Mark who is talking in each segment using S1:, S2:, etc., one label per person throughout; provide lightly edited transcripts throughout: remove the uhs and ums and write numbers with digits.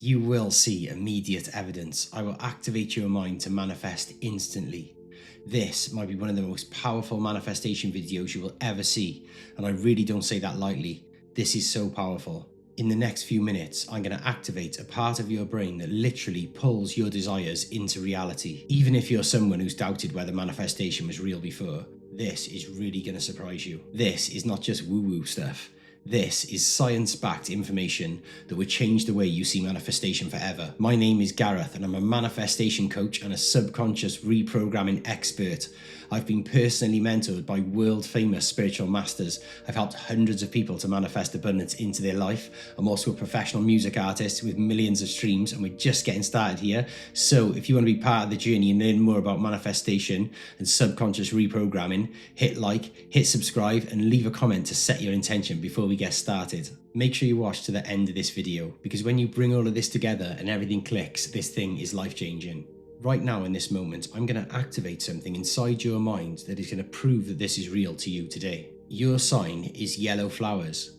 S1: You will see immediate evidence. I will activate your mind to manifest instantly. This might be one of the most powerful manifestation videos you will ever see, and I really don't say that lightly. This is so powerful. In the next few minutes, I'm going to activate a part of your brain that literally pulls your desires into reality. Even if you're someone who's doubted whether manifestation was real before, this is really going to surprise you. This is not just woo-woo stuff. This is science-backed information that would change the way you see manifestation forever. My name is Gareth and I'm a manifestation coach and a subconscious reprogramming expert. I've been personally mentored by world-famous spiritual masters. I've helped hundreds of people to manifest abundance into their life. I'm also a professional music artist with millions of streams, and we're just getting started here. So if you want to be part of the journey and learn more about manifestation and subconscious reprogramming, hit like, hit subscribe, and leave a comment to set your intention before we get started. Make sure you watch to the end of this video, because when you bring all of this together and everything clicks, this thing is life-changing. Right now in this moment, I'm going to activate something inside your mind that is going to prove that this is real to you today. Your sign is yellow flowers.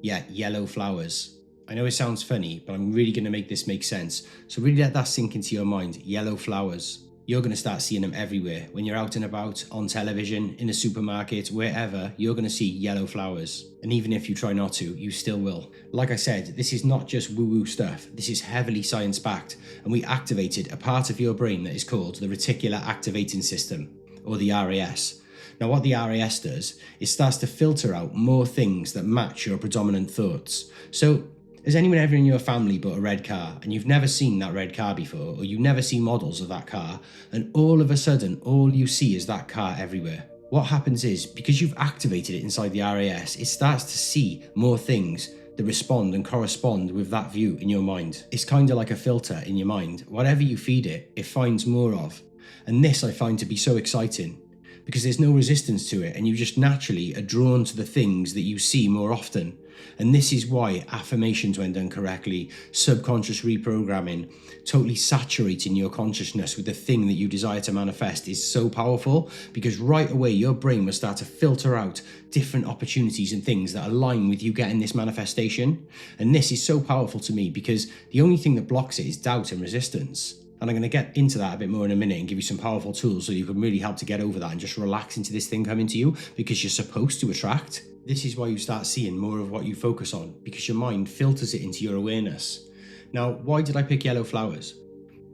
S1: Yeah, yellow flowers. I know it sounds funny, but I'm really going to make this make sense. So really let that sink into your mind. Yellow flowers. You're going to start seeing them everywhere. When you're out and about, on television, in a supermarket, wherever, you're going to see yellow flowers. And even if you try not to, you still will. Like I said, this is not just woo-woo stuff. This is heavily science-backed. And we activated a part of your brain that is called the reticular activating system, or the RAS. Now what the RAS does is starts to filter out more things that match your predominant thoughts. So, has anyone ever in your family bought a red car and you've never seen that red car before, or you never see models of that car, and all of a sudden all you see is that car everywhere? What happens is, because you've activated it inside the RAS, it starts to see more things that respond and correspond with that view in your mind. It's kind of like a filter in your mind. Whatever you feed it, it finds more of. And this I find to be so exciting, because there's no resistance to it and you just naturally are drawn to the things that you see more often. And this is why affirmations, when done correctly, subconscious reprogramming, totally saturating your consciousness with the thing that you desire to manifest is so powerful, because right away your brain will start to filter out different opportunities and things that align with you getting this manifestation. And this is so powerful to me because the only thing that blocks it is doubt and resistance. And I'm going to get into that a bit more in a minute and give you some powerful tools so you can really help to get over that and just relax into this thing coming to you, because you're supposed to attract. This is why you start seeing more of what you focus on, because your mind filters it into your awareness. Now, why did I pick yellow flowers?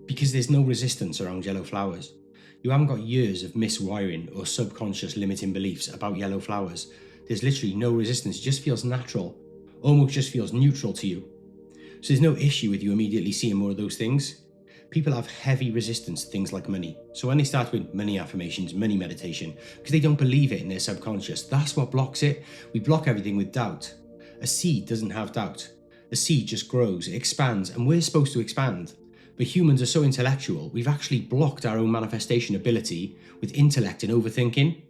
S1: Because there's no resistance around yellow flowers. You haven't got years of miswiring or subconscious limiting beliefs about yellow flowers. There's literally no resistance. It just feels natural, almost just feels neutral to you. So there's no issue with you immediately seeing more of those things. People have heavy resistance to things like money. So when they start with money affirmations, money meditation, because they don't believe it in their subconscious, that's what blocks it. We block everything with doubt. A seed doesn't have doubt. A seed just grows, it expands, and we're supposed to expand. But humans are so intellectual, we've actually blocked our own manifestation ability with intellect and overthinking.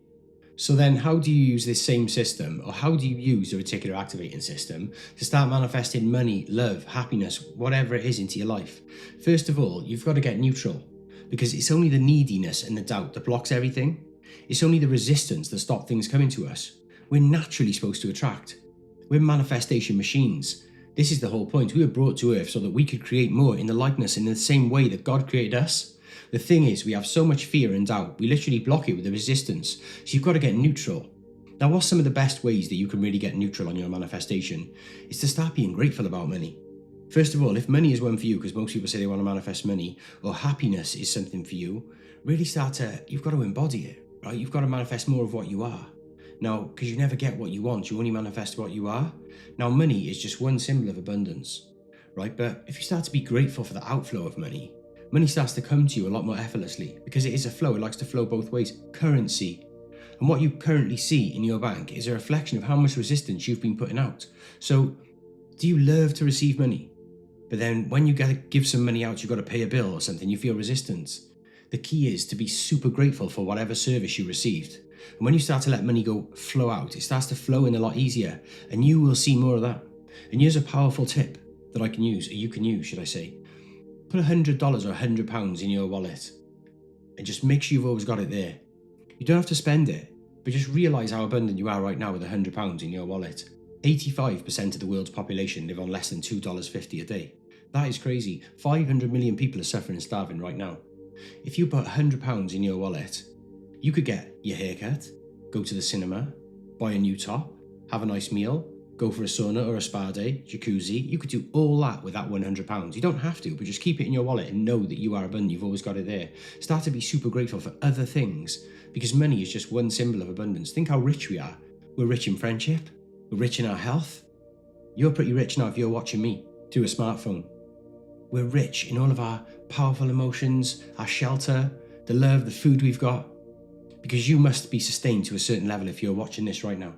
S1: So then how do you use this same system, or how do you use the reticular activating system to start manifesting money, love, happiness, whatever it is into your life? First of all, you've got to get neutral, because it's only the neediness and the doubt that blocks everything. It's only the resistance that stops things coming to us. We're naturally supposed to attract. We're manifestation machines. This is the whole point. We were brought to earth so that we could create more in the likeness in the same way that God created us. The thing is, we have so much fear and doubt, we literally block it with the resistance. So you've got to get neutral. Now, what's some of the best ways that you can really get neutral on your manifestation? Is to start being grateful about money. First of all, if money is one for you, because most people say they want to manifest money, or happiness is something for you, really you've got to embody it, right? You've got to manifest more of what you are. Now, because you never get what you want, you only manifest what you are. Now, money is just one symbol of abundance, right? But if you start to be grateful for the outflow of money, money starts to come to you a lot more effortlessly, because it is a flow. It likes to flow both ways. Currency. And what you currently see in your bank is a reflection of how much resistance you've been putting out. So, do you love to receive money? But then when you give some money out, you've got to pay a bill or something, you feel resistance. The key is to be super grateful for whatever service you received. And when you start to let money flow out, it starts to flow in a lot easier, and you will see more of that. And here's a powerful tip that I can use, or you can use, should I say. Put $100 or £100 in your wallet and just make sure you've always got it there. You don't have to spend it, but just realise how abundant you are right now with £100 in your wallet. 85% of the world's population live on less than $2.50 a day. That is crazy. 500 million people are suffering and starving right now. If you put £100 in your wallet, you could get your haircut, go to the cinema, buy a new top, have a nice meal, go for a sauna or a spa day, jacuzzi. You could do all that with that £100. You don't have to, but just keep it in your wallet and know that you are abundant. You've always got it there. Start to be super grateful for other things, because money is just one symbol of abundance. Think how rich we are. We're rich in friendship. We're rich in our health. You're pretty rich now if you're watching me through a smartphone. We're rich in all of our powerful emotions, our shelter, the love, the food we've got, because you must be sustained to a certain level if you're watching this right now.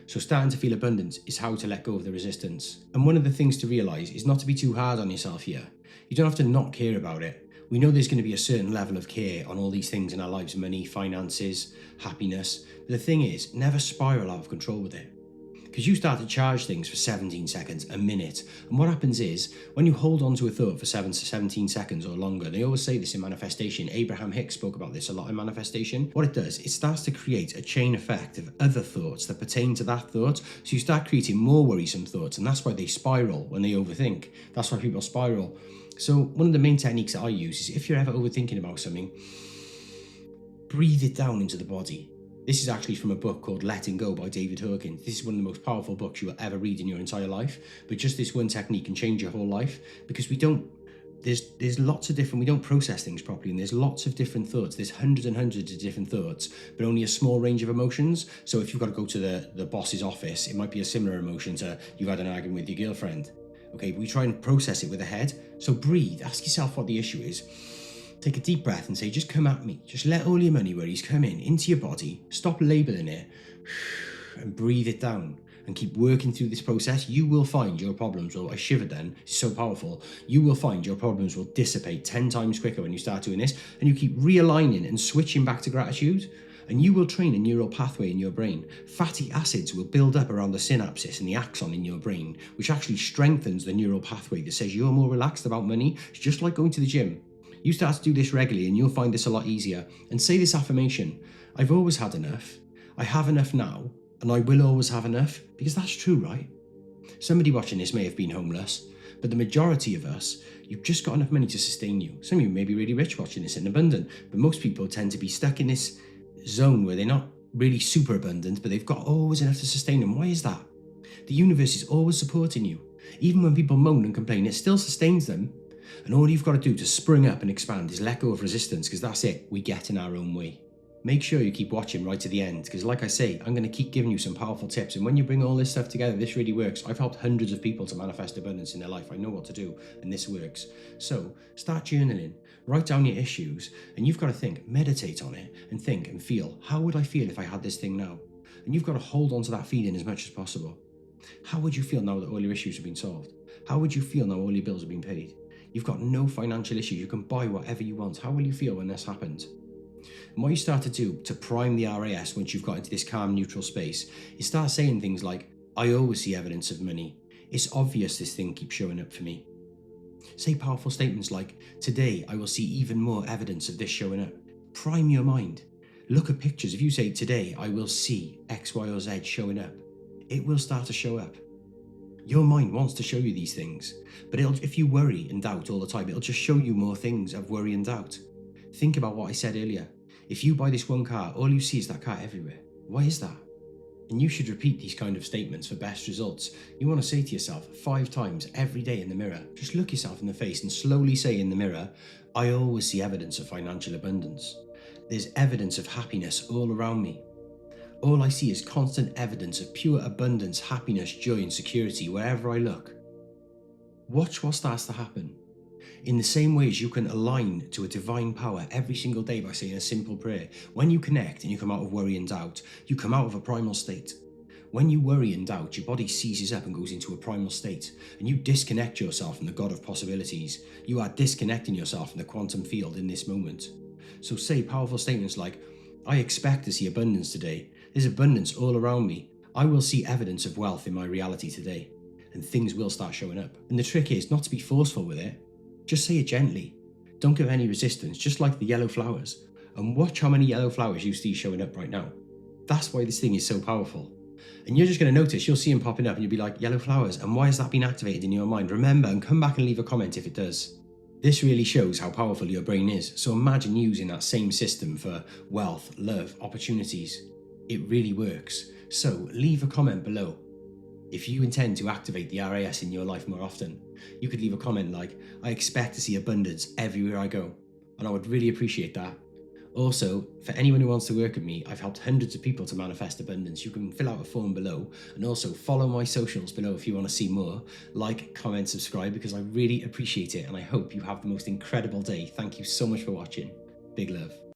S1: So starting to feel abundance is how to let go of the resistance. And one of the things to realize is not to be too hard on yourself here. You don't have to not care about it. We know there's going to be a certain level of care on all these things in our lives: money, finances, happiness. But the thing is, never spiral out of control with it. Because you start to charge things for 17 seconds, a minute. And what happens is, when you hold on to a thought for 17 seconds or longer, they always say this in manifestation. Abraham Hicks spoke about this a lot in manifestation. What it does, it starts to create a chain effect of other thoughts that pertain to that thought. So you start creating more worrisome thoughts, and that's why they spiral when they overthink. That's why people spiral. So one of the main techniques that I use is, if you're ever overthinking about something, breathe it down into the body. This is actually from a book called Letting Go by David Hawkins. This is one of the most powerful books you will ever read in your entire life. But just this one technique can change your whole life, because there's lots of different, we don't process things properly, and there's lots of different thoughts. There's hundreds and hundreds of different thoughts, but only a small range of emotions. So if you've got to go to the boss's office, it might be a similar emotion to you've had an argument with your girlfriend. Okay, but we try and process it with the head. So breathe, ask yourself what the issue is. Take a deep breath and say, just come at me. Just let all your money worries come into your body. Stop labeling it and breathe it down and keep working through this process. You will find your problems will, I shivered then, it's so powerful. You will find your problems will dissipate 10 times quicker when you start doing this, and you keep realigning and switching back to gratitude. And you will train a neural pathway in your brain. Fatty acids will build up around the synapses and the axon in your brain, which actually strengthens the neural pathway that says you're more relaxed about money. It's just like going to the gym. You start to do this regularly and you'll find this a lot easier. And say this affirmation: I've always had enough, I have enough now, and I will always have enough. Because that's true, right? Somebody watching this may have been homeless, but the majority of us, you've just got enough money to sustain you. Some of you may be really rich watching this and abundant, but most people tend to be stuck in this zone where they're not really super abundant, but they've got always enough to sustain them. Why is that? The universe is always supporting you. Even when people moan and complain, it still sustains them. And all you've got to do to spring up and expand is let go of resistance, because that's it. We get in our own way. Make sure you keep watching right to the end, because like I say, I'm going to keep giving you some powerful tips. And when you bring all this stuff together, this really works. I've helped hundreds of people to manifest abundance in their life. I know what to do, and this works. So start journaling, write down your issues, and you've got to think, meditate on it, and think and feel, how would I feel if I had this thing now? And you've got to hold on to that feeling as much as possible. How would you feel now that all your issues have been solved? How would you feel now all your bills have been paid? You've got no financial issues. You can buy whatever you want. How will you feel when this happens? And what you start to do to prime the RAS once you've got into this calm, neutral space is start saying things like, I always see evidence of money. It's obvious this thing keeps showing up for me. Say powerful statements like, today I will see even more evidence of this showing up. Prime your mind. Look at pictures. If you say, today I will see X, Y, or Z showing up, it will start to show up. Your mind wants to show you these things, but if you worry and doubt all the time, it'll just show you more things of worry and doubt. Think about what I said earlier. If you buy this one car, all you see is that car everywhere. Why is that? And you should repeat these kind of statements for best results. You want to say to yourself 5 times every day in the mirror. Just look yourself in the face and slowly say in the mirror, I always see evidence of financial abundance. There's evidence of happiness all around me. All I see is constant evidence of pure abundance, happiness, joy, and security wherever I look. Watch what starts to happen. In the same way as you can align to a divine power every single day by saying a simple prayer, when you connect and you come out of worry and doubt, you come out of a primal state. When you worry and doubt, your body seizes up and goes into a primal state, and you disconnect yourself from the God of possibilities. You are disconnecting yourself from the quantum field in this moment. So say powerful statements like, I expect to see abundance today. There's abundance all around me. I will see evidence of wealth in my reality today, and things will start showing up. And the trick is not to be forceful with it. Just say it gently. Don't give any resistance, just like the yellow flowers. And watch how many yellow flowers you see showing up right now. That's why this thing is so powerful. And you're just going to notice, you'll see them popping up and you'll be like, yellow flowers. And why has that been activated in your mind? Remember, and come back and leave a comment if it does. This really shows how powerful your brain is. So imagine using that same system for wealth, love, opportunities. It really works. So leave a comment below. If you intend to activate the RAS in your life more often, you could leave a comment like, I expect to see abundance everywhere I go. And I would really appreciate that. Also, for anyone who wants to work with me, I've helped hundreds of people to manifest abundance. You can fill out a form below, and also follow my socials below if you want to see more. Like, comment, subscribe, because I really appreciate it, and I hope you have the most incredible day. Thank you so much for watching. Big love.